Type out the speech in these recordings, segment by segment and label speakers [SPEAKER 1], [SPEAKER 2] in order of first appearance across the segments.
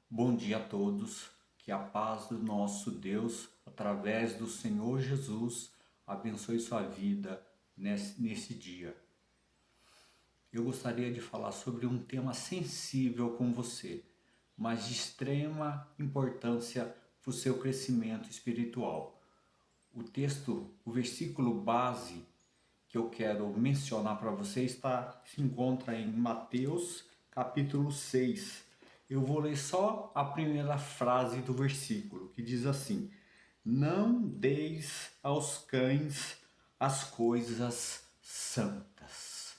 [SPEAKER 1] Bom dia a todos, que a paz do nosso Deus, através do Senhor Jesus, abençoe sua vida nesse dia. Eu gostaria de falar sobre um tema sensível com você, mas de extrema importância para o seu crescimento espiritual. O versículo base que eu quero mencionar para você se encontra em Mateus capítulo 6. Eu vou ler só a primeira frase do versículo, que diz assim: Não deis aos cães as coisas santas.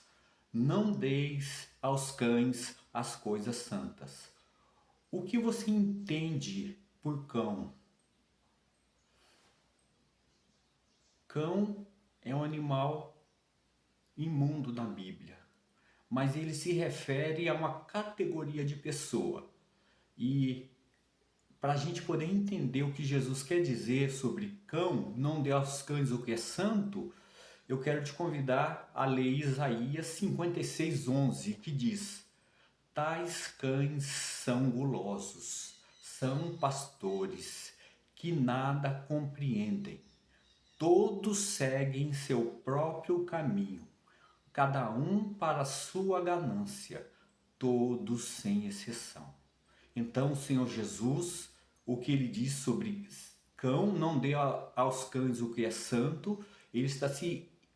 [SPEAKER 1] Não deis aos cães as coisas santas. O que você entende por cão? Cão é um animal imundo na Bíblia, mas ele se refere a uma categoria de pessoa. E para a gente poder entender o que Jesus quer dizer sobre cão, não dê aos cães o que é santo, eu quero te convidar a ler Isaías 56:11, que diz: Tais cães são gulosos, são pastores, que nada compreendem. Todos seguem seu próprio caminho, cada um para a sua ganância, todos sem exceção. Então, o Senhor Jesus, o que ele diz sobre cão, não dê aos cães o que é santo,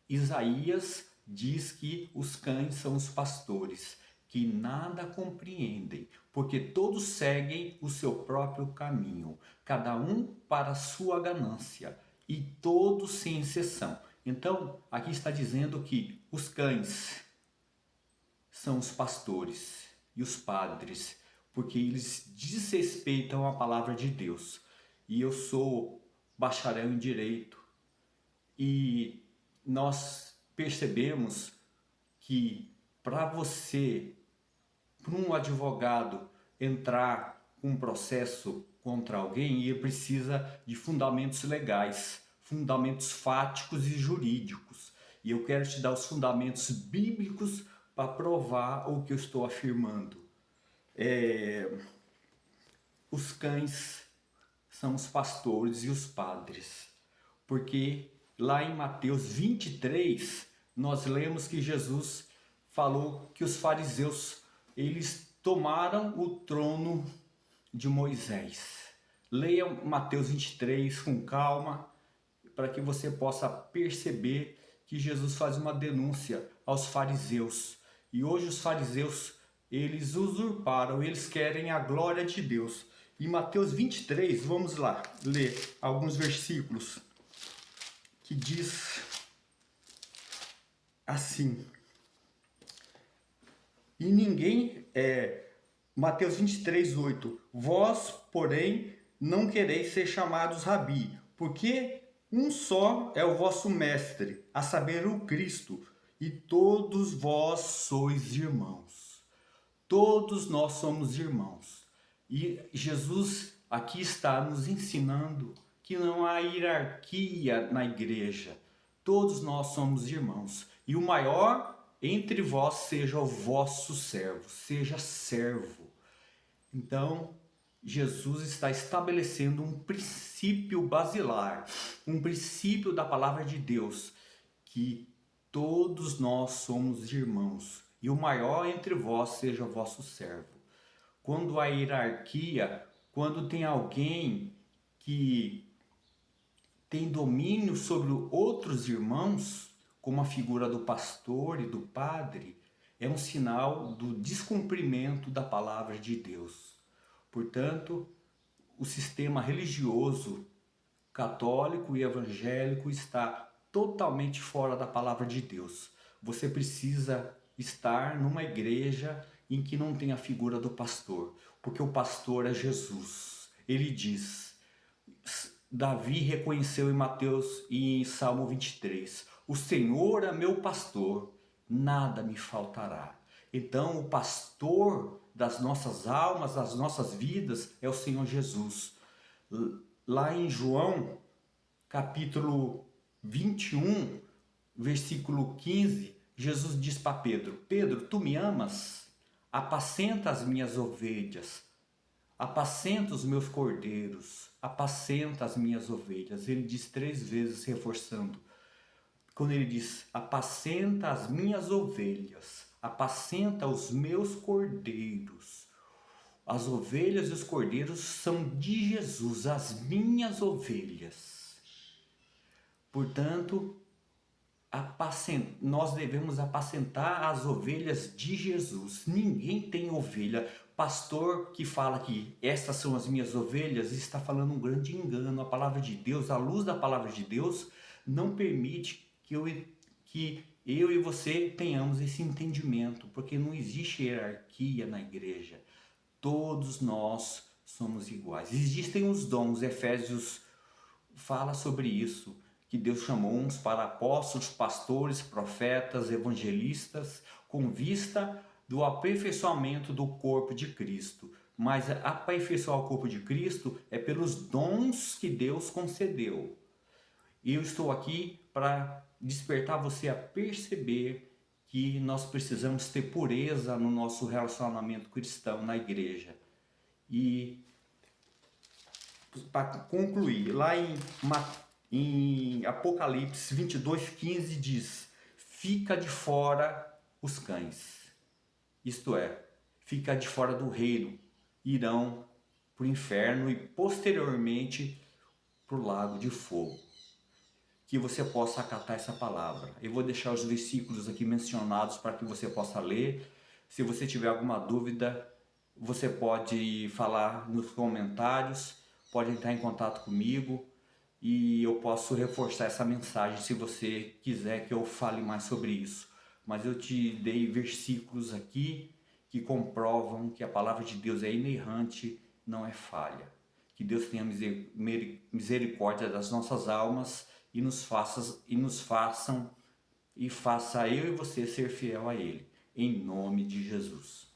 [SPEAKER 1] Isaías diz que os cães são os pastores, que nada compreendem, porque todos seguem o seu próprio caminho, cada um para a sua ganância, e todos sem exceção. Então, aqui está dizendo que os cães são os pastores e os padres, porque eles desrespeitam a palavra de Deus. E eu sou bacharel em direito e nós percebemos que para um advogado entrar com um processo contra alguém, ele precisa de fundamentos legais, fundamentos fáticos e jurídicos. E eu quero te dar os fundamentos bíblicos para provar o que eu estou afirmando. Os cães são os pastores e os padres, porque lá em Mateus 23 nós lemos que Jesus falou que os fariseus eles tomaram o trono de Moisés. Leia Mateus 23 com calma, para que você possa perceber que Jesus faz uma denúncia aos fariseus. E hoje os fariseus, eles usurparam, eles querem a glória de Deus. Em Mateus 23, vamos lá ler alguns versículos que diz assim: E Mateus 23:8, vós, porém, não quereis ser chamados rabi, porque um só é o vosso mestre, a saber, o Cristo, e todos vós sois irmãos. Todos nós somos irmãos. E Jesus aqui está nos ensinando que não há hierarquia na igreja. Todos nós somos irmãos. E o maior entre vós seja o vosso servo, seja servo. Então, Jesus está estabelecendo um princípio basilar, um princípio da palavra de Deus, que todos nós somos irmãos, e o maior entre vós seja o vosso servo. Quando há hierarquia, quando tem alguém que tem domínio sobre outros irmãos, como a figura do pastor e do padre, é um sinal do descumprimento da palavra de Deus. Portanto, o sistema religioso católico e evangélico está totalmente fora da palavra de Deus. Você precisa estar numa igreja em que não tem a figura do pastor, porque o pastor é Jesus. Ele diz, Davi reconheceu em Mateus e em Salmo 23, o Senhor é meu pastor, nada me faltará. Então o pastor das nossas almas, das nossas vidas, é o Senhor Jesus. Lá em João, capítulo 21, versículo 15, Jesus diz para Pedro, Pedro, tu me amas? Apacenta as minhas ovelhas. apacenta os meus cordeiros, apacenta as minhas ovelhas. Ele diz 3 vezes, reforçando. Quando ele diz, apacenta as minhas ovelhas, apacenta os meus cordeiros. As ovelhas e os cordeiros são de Jesus, as minhas ovelhas. Portanto, nós devemos apacentar as ovelhas de Jesus. Ninguém tem ovelha. Pastor que fala que estas são as minhas ovelhas está falando um grande engano. A palavra de Deus, a luz da palavra de Deus, não permite que eu e você tenhamos esse entendimento, porque não existe hierarquia na igreja. Todos nós somos iguais. Existem os dons, Efésios fala sobre isso, que Deus chamou uns para apóstolos, pastores, profetas, evangelistas, com vista do aperfeiçoamento do corpo de Cristo. Mas aperfeiçoar o corpo de Cristo é pelos dons que Deus concedeu. E eu estou aqui para despertar você a perceber que nós precisamos ter pureza no nosso relacionamento cristão na igreja. E para concluir, lá em Apocalipse 22:15 diz: fica de fora os cães. Isto é, fica de fora do reino, irão para o inferno e posteriormente para o lago de fogo. Que você possa acatar essa palavra. Eu vou deixar os versículos aqui mencionados para que você possa ler. Se você tiver alguma dúvida, você pode falar nos comentários, pode entrar em contato comigo e eu posso reforçar essa mensagem se você quiser que eu fale mais sobre isso. Mas eu te dei versículos aqui que comprovam que a palavra de Deus é inerrante, não é falha. Que Deus tenha misericórdia das nossas almas e faça eu e você ser fiel a Ele, em nome de Jesus.